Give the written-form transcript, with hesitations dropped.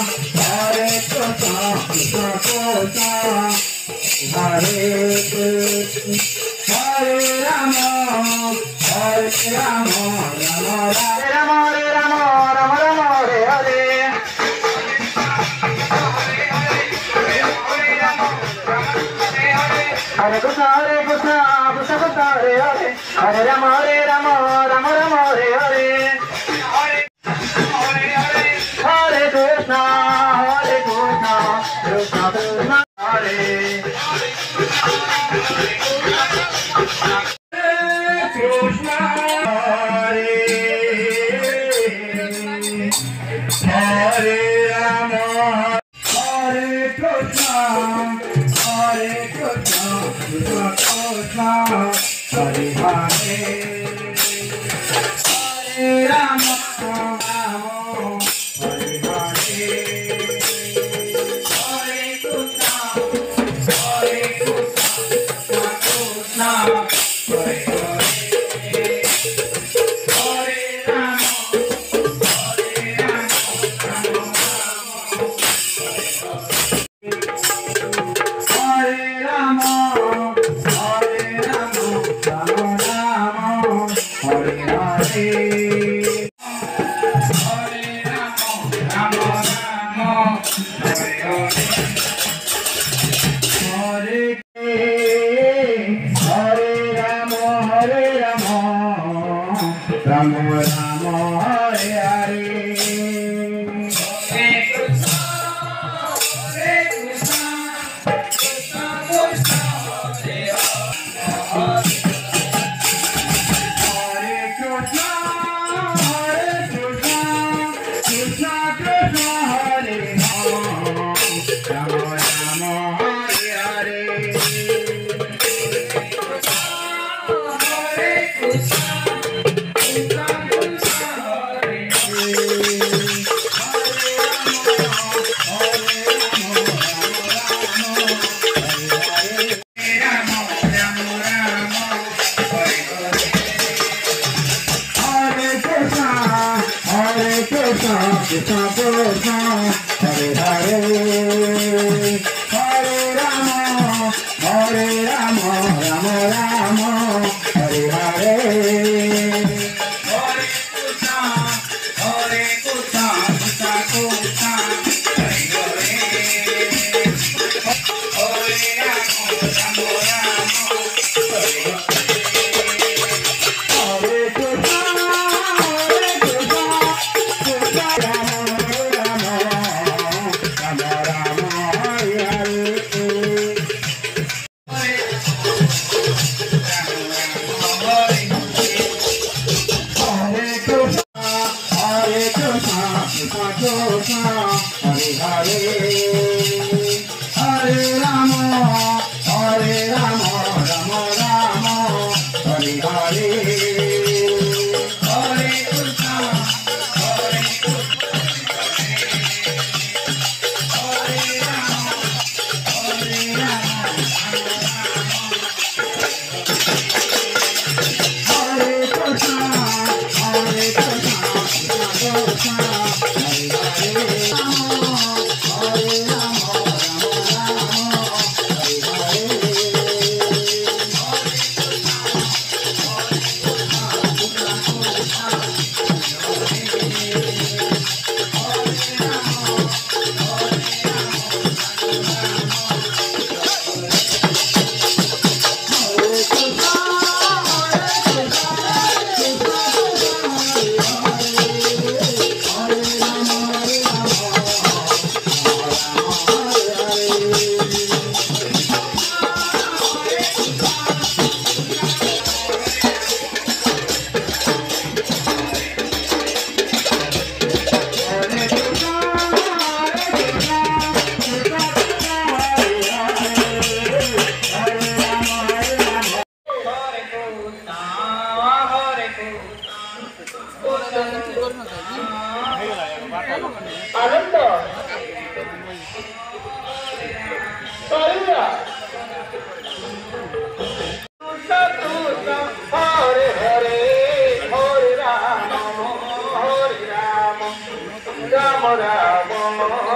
Hare Krishna, Krishna Krishna, Hare Krishna, Hare Rama, Hare Rama, Rama Rama, Hare Rama, Rama Rama, Hare Hare. Hare Krishna, Krishna Krishna, Hare Hare, Hare Rama, Rama Rama, Hare Hare. Hare Krishna, Krishna Krishna, Hare Krishna, Hare Rama, Hare Krishna, Krishna Krishna, Hare Hare, Hare Rama, Hare Hare, Hare Krishna, Krishna Hare Hare, Hare Rama, Hare Rama, Hare Rama, Rama Rama, Hare Hare. Hare Rama, Rama Rama, Hare Hare. Hare Rama, Hare Rama, Rama Rama, Hare Hare. Hare Krishna, Krishna Krishna, Hare Hare. Hare Krishna, Krishna Krishna, Hare Rama, Rama Rama, Hare Hare. Hare Krishna, Krishna Krishna, Hare Hare. Hare Rama, Rama Rama, Hare Hare. Hare Krishna, Krishna Krishna, Hare Hare. Hare Rama, Rama Rama, Hare Hare. Hare Krishna, Krishna Krishna, Hare Hare. Hare Rama, Rama Rama, Hare Hare. Hare Krishna, Krishna Rama Rama, Rama Rama, Hare Hare. Hare Krishna, Krishna Krishna, Hare Hare. Hare Rama, Rama Rama, Hare Hare. Hare Krishna, Hare Rama, Hare Krishna, Krishna Krishna, Hare Anand Hare Hare Hare Ram Ram Ram